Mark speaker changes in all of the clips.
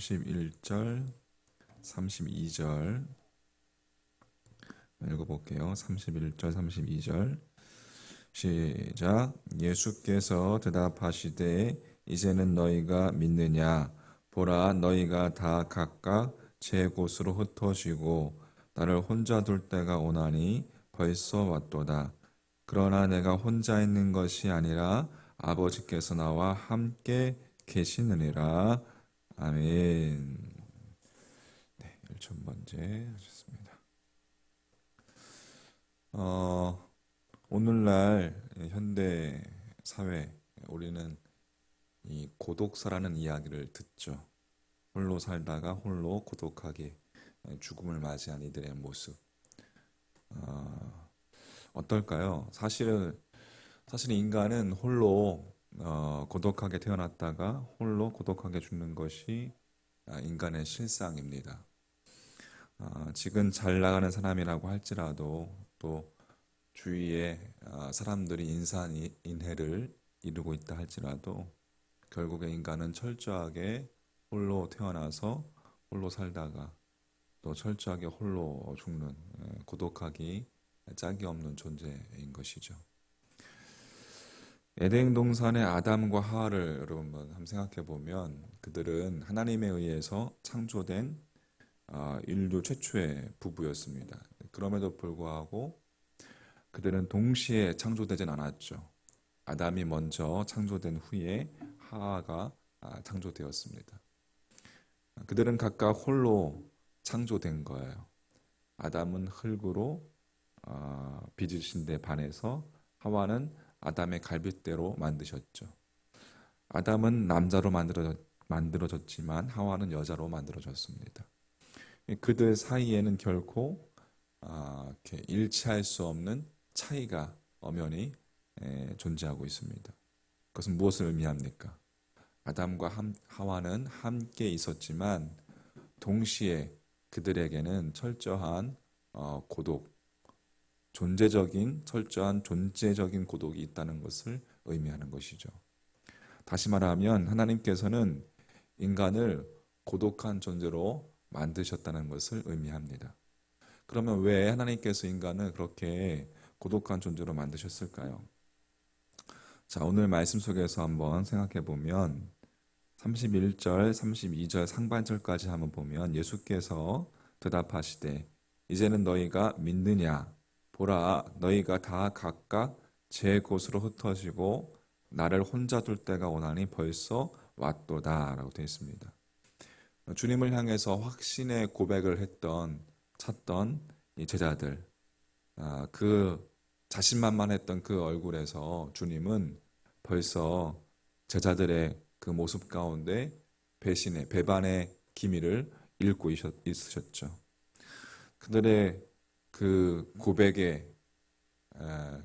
Speaker 1: 31절, 32절 읽어볼게요. 31절, 32절 시작. 예수께서 대답하시되 이제는 너희가 믿느냐? 보라, 너희가 다 각각 제 곳으로 흩어지고 나를 혼자 둘 때가 오나니 벌써 왔도다. 그러나 내가 혼자 있는 것이 아니라 아버지께서 나와 함께 계시느니라. 아멘. 네, 1,000번째 하셨습니다. 오늘날 현대 사회 우리는 이 고독사라는 이야기를 듣죠. 홀로 살다가 홀로 고독하게 죽음을 맞이한 이들의 모습. 어떨까요? 사실 인간은 홀로 고독하게 태어났다가 홀로 고독하게 죽는 것이 인간의 실상입니다. 지금 잘 나가는 사람이라고 할지라도 또 주위에 사람들이 인산인해를 이루고 있다 할지라도 결국에 인간은 철저하게 홀로 태어나서 홀로 살다가 또 철저하게 홀로 죽는 고독하기 짝이 없는 존재인 것이죠. 에덴 동산의 아담과 하와를 여러분 한번 생각해 보면 그들은 하나님에 의해서 창조된 인류 최초의 부부였습니다. 그럼에도 불구하고 그들은 동시에 창조되진 않았죠. 아담이 먼저 창조된 후에 하와가 창조되었습니다. 그들은 각각 홀로 창조된 거예요. 아담은 흙으로 빚으신 데 반해서 하와는 아담의 갈빗대로 만드셨죠. 아담은 남자로 만들어졌지만 하와는 여자로 만들어졌습니다. 그들 사이에는 결코 이렇게 일치할 수 없는 차이가 엄연히 존재하고 있습니다. 그것은 무엇을 의미합니까? 아담과 하와는 함께 있었지만 동시에 그들에게는 철저한 고독, 철저한 존재적인 고독이 있다는 것을 의미하는 것이죠. 다시 말하면 하나님께서는 인간을 고독한 존재로 만드셨다는 것을 의미합니다. 그러면 왜 하나님께서 인간을 그렇게 고독한 존재로 만드셨을까요? 자, 오늘 말씀 속에서 한번 생각해 보면 31절, 32절 상반절까지 한번 보면 예수께서 대답하시되 이제는 너희가 믿느냐? 보라, 너희가 다 각각 제 곳으로 흩어지고 나를 혼자 둘 때가 오나니 벌써 왔도다 라고 되어 있습니다. 주님을 향해서 확신의 고백을 찾던 이 제자들, 그 자신만만했던 그 얼굴에서 주님은 벌써 제자들의 그 모습 가운데 배반의 기미를 읽고 있으셨죠. 그들의 그 고백의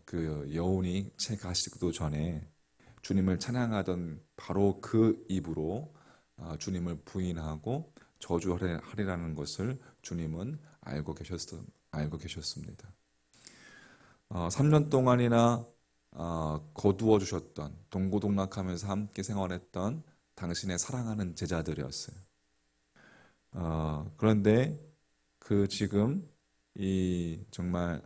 Speaker 1: 그 여운이 채 가시기도 전에 주님을 찬양하던 바로 그 입으로 주님을 부인하고 저주하리라는 것을 주님은 알고 계셨습니다. 3년 동안이나 거두어 주셨던 동고동락하면서 함께 생활했던 당신의 사랑하는 제자들이었어요. 그런데 그 지금 이 정말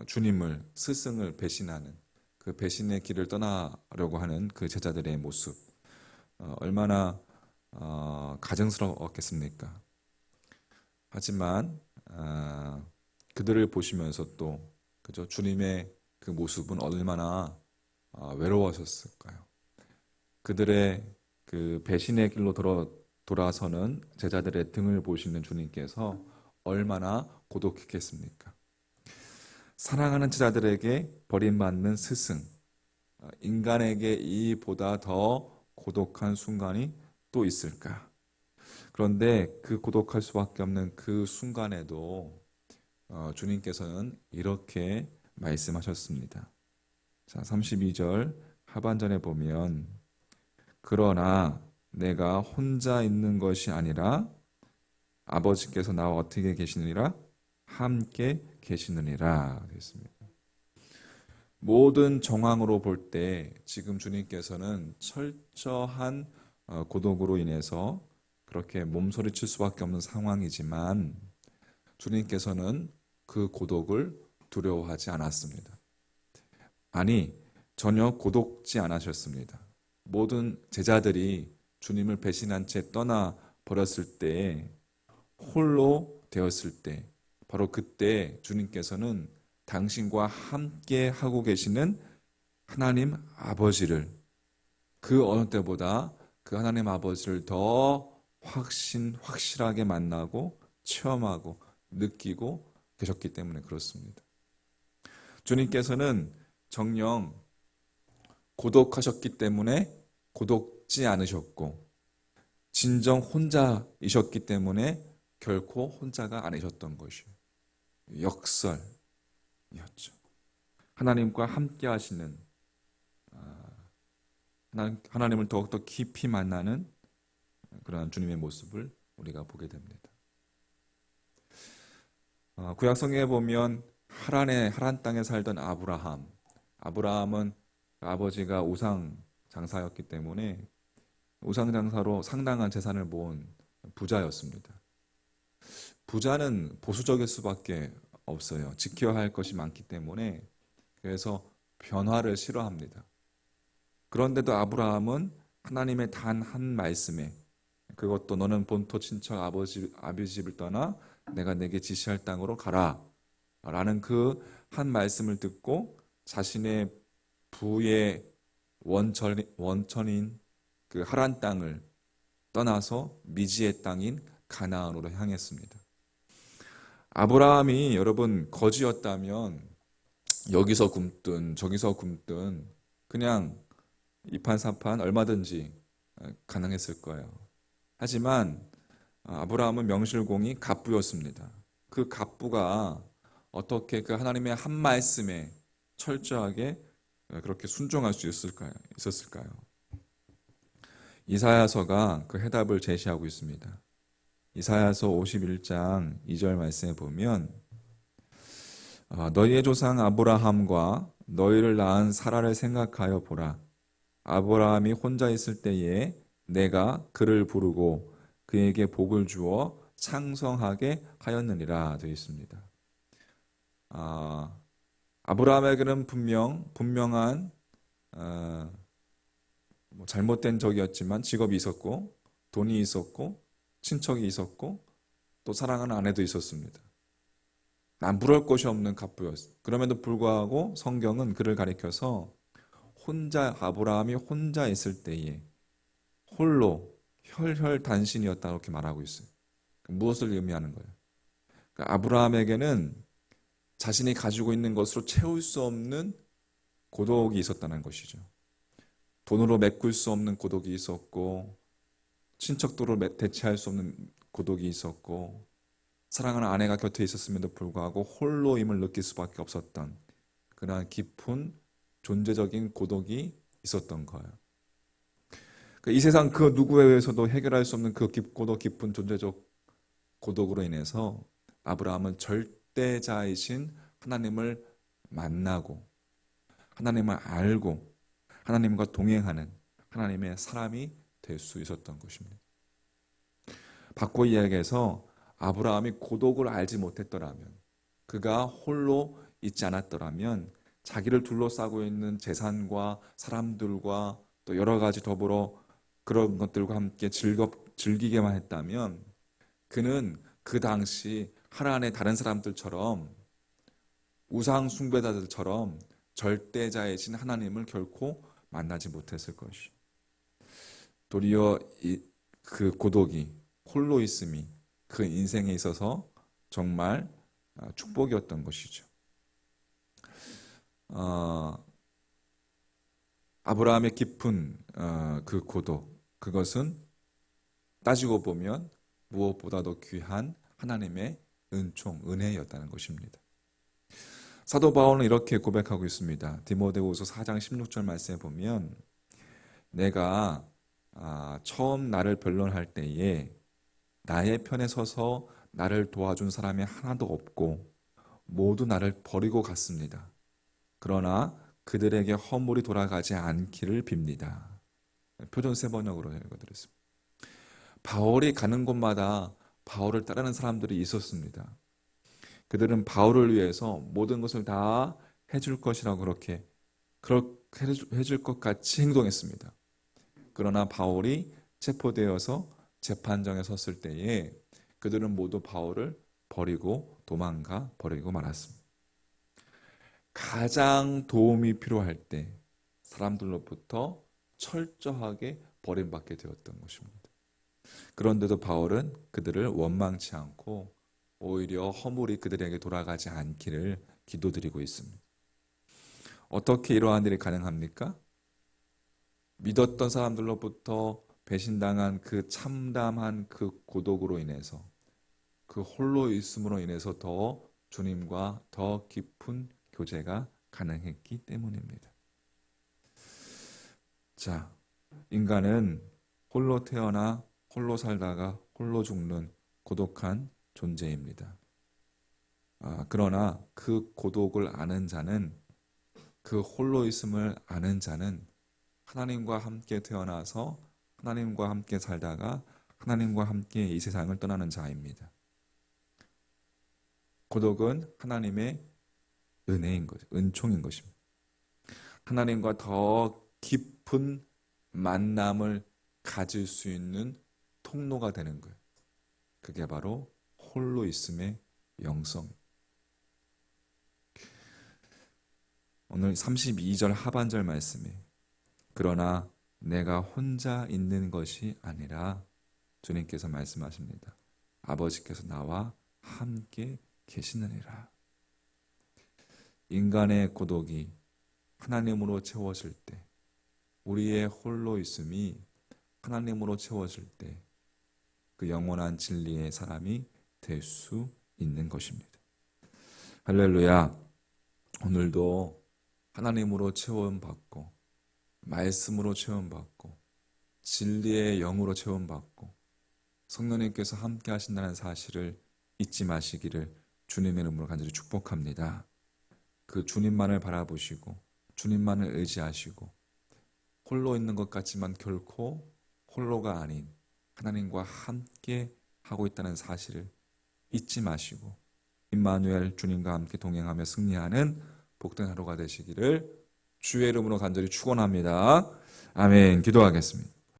Speaker 1: 주님을 스승을 배신하는 그 배신의 길을 떠나려고 하는 그 제자들의 모습 얼마나 가증스러웠겠습니까? 하지만 그들을 보시면서 또 그죠? 주님의 그 모습은 얼마나 외로워하셨을까요? 그들의 그 배신의 길로 돌아서는 제자들의 등을 보시는 주님께서 얼마나 고독했겠습니까? 사랑하는 제자들에게 버림받는 스승, 인간에게 이보다 더 고독한 순간이 또 있을까? 그런데 그 고독할 수밖에 없는 그 순간에도 주님께서는 이렇게 말씀하셨습니다. 자, 32절 하반전에 보면 그러나 내가 혼자 있는 것이 아니라 아버지께서 나와 어떻게 계시느니라? 함께 계시느니라 됐습니다. 모든 정황으로 볼 때 지금 주님께서는 철저한 고독으로 인해서 그렇게 몸소리칠 수밖에 없는 상황이지만 주님께서는 그 고독을 두려워하지 않았습니다. 아니, 전혀 고독지 않으셨습니다. 모든 제자들이 주님을 배신한 채 떠나 버렸을 때, 홀로 되었을 때, 바로 그때 주님께서는 당신과 함께 하고 계시는 하나님 아버지를 그 어느 때보다 그 하나님 아버지를 더 확실하게 만나고 체험하고 느끼고 계셨기 때문에 그렇습니다. 주님께서는 정녕 고독하셨기 때문에 고독지 않으셨고 진정 혼자이셨기 때문에 결코 혼자가 아니셨던 것이에요. 역설이었죠. 하나님과 함께 하시는 하나님을 더욱더 깊이 만나는 그러한 주님의 모습을 우리가 보게 됩니다. 구약성경에 보면 하란 땅에 살던 아브라함은 아버지가 우상 장사였기 때문에 우상 장사로 상당한 재산을 모은 부자였습니다. 부자는 보수적일 수밖에 없어요. 지켜야 할 것이 많기 때문에. 그래서 변화를 싫어합니다. 그런데도 아브라함은 하나님의 단 한 말씀에, 그것도 너는 본토 친척 아버지 집을 떠나 내가 내게 지시할 땅으로 가라 라는 그 한 말씀을 듣고 자신의 부의 원천인 그 하란 땅을 떠나서 미지의 땅인 가나안으로 향했습니다. 아브라함이 여러분 거지였다면 여기서 굶든 저기서 굶든 그냥 이판사판 얼마든지 가능했을 거예요. 하지만 아브라함은 명실공히 갑부였습니다. 그 갑부가 어떻게 그 하나님의 한 말씀에 철저하게 그렇게 순종할 수 있었을까요? 이사야서가 그 해답을 제시하고 있습니다. 이사야서 51장 2절 말씀에 보면 너희의 조상 아브라함과 너희를 낳은 사라를 생각하여 보라. 아브라함이 혼자 있을 때에 내가 그를 부르고 그에게 복을 주어 창성하게 하였느니라 되어 있습니다. 아브라함에게는 분명한 잘못된 적이었지만 직업이 있었고 돈이 있었고 친척이 있었고 또 사랑하는 아내도 있었습니다. 부러울 것이 없는 갑부였어요. 그럼에도 불구하고 성경은 그를 가리켜서 아브라함이 혼자 있을 때에 홀로 혈혈단신이었다 이렇게 말하고 있어요. 무엇을 의미하는 거예요? 그러니까 아브라함에게는 자신이 가지고 있는 것으로 채울 수 없는 고독이 있었다는 것이죠. 돈으로 메꿀 수 없는 고독이 있었고 친척도로 대체할 수 없는 고독이 있었고 사랑하는 아내가 곁에 있었음에도 불구하고 홀로임을 느낄 수밖에 없었던 그러한 깊은 존재적인 고독이 있었던 거예요. 이 세상 그 누구에 의해서도 해결할 수 없는 그 깊고도 깊은 존재적 고독으로 인해서 아브라함은 절대자이신 하나님을 만나고 하나님을 알고 하나님과 동행하는 하나님의 사람이 될 수 있었던 것입니다. 바꿔 이야기해서 아브라함이 고독을 알지 못했더라면, 그가 홀로 있지 않았더라면 자기를 둘러싸고 있는 재산과 사람들과 또 여러 가지 더불어 그런 것들과 함께 즐기게만 했다면 그는 그 당시 하란의 다른 사람들처럼 우상 숭배자들처럼 절대자이신 하나님을 결코 만나지 못했을 것이. 도리어 그 고독이, 홀로 있음이 그 인생에 있어서 정말 축복이었던 것이죠. 아브라함의 깊은 그 고독, 그것은 따지고 보면 무엇보다도 귀한 하나님의 은혜였다는 것입니다. 사도 바울은 이렇게 고백하고 있습니다. 디모데후서 4장 16절 말씀에 보면 내가 처음 나를 변론할 때에 나의 편에 서서 나를 도와준 사람이 하나도 없고 모두 나를 버리고 갔습니다. 그러나 그들에게 허물이 돌아가지 않기를 빕니다. 표준 세 번역으로 읽어드렸습니다. 바울이 가는 곳마다 바울을 따르는 사람들이 있었습니다. 그들은 바울을 위해서 모든 것을 다 해줄 것이라고 그렇게 해줄 것 같이 행동했습니다. 그러나 바울이 체포되어서 재판정에 섰을 때에 그들은 모두 바울을 버리고 도망가 버리고 말았습니다. 가장 도움이 필요할 때 사람들로부터 철저하게 버림받게 되었던 것입니다. 그런데도 바울은 그들을 원망치 않고 오히려 허물이 그들에게 돌아가지 않기를 기도드리고 있습니다. 어떻게 이러한 일이 가능합니까? 믿었던 사람들로부터 배신당한 그 참담한 그 고독으로 인해서, 그 홀로 있음으로 인해서 더 주님과 더 깊은 교제가 가능했기 때문입니다. 자, 인간은 홀로 태어나 홀로 살다가 홀로 죽는 고독한 존재입니다. 그러나 그 고독을 아는 자는, 그 홀로 있음을 아는 자는 하나님과 함께 태어나서 하나님과 함께 살다가 하나님과 함께 이 세상을 떠나는 자입니다. 고독은 하나님의 은혜인 것, 은총인 것입니다. 하나님과 더 깊은 만남을 가질 수 있는 통로가 되는 거예요. 그게 바로 홀로 있음의 영성. 오늘 32절 하반절 말씀에 그러나 내가 혼자 있는 것이 아니라 주님께서 말씀하십니다. 아버지께서 나와 함께 계시느니라. 인간의 고독이 하나님으로 채워질 때, 우리의 홀로 있음이 하나님으로 채워질 때 그 영원한 진리의 사람이 될 수 있는 것입니다. 할렐루야. 오늘도 하나님으로 체험받고 말씀으로 체험받고 진리의 영으로 체험받고 성령님께서 함께 하신다는 사실을 잊지 마시기를 주님의 이름으로 간절히 축복합니다. 그 주님만을 바라보시고 주님만을 의지하시고 홀로 있는 것 같지만 결코 홀로가 아닌 하나님과 함께 하고 있다는 사실을 잊지 마시고 임마누엘 주님과 함께 동행하며 승리하는 복된 하루가 되시기를 주의 이름으로 간절히 축원합니다. 아멘. 기도하겠습니다.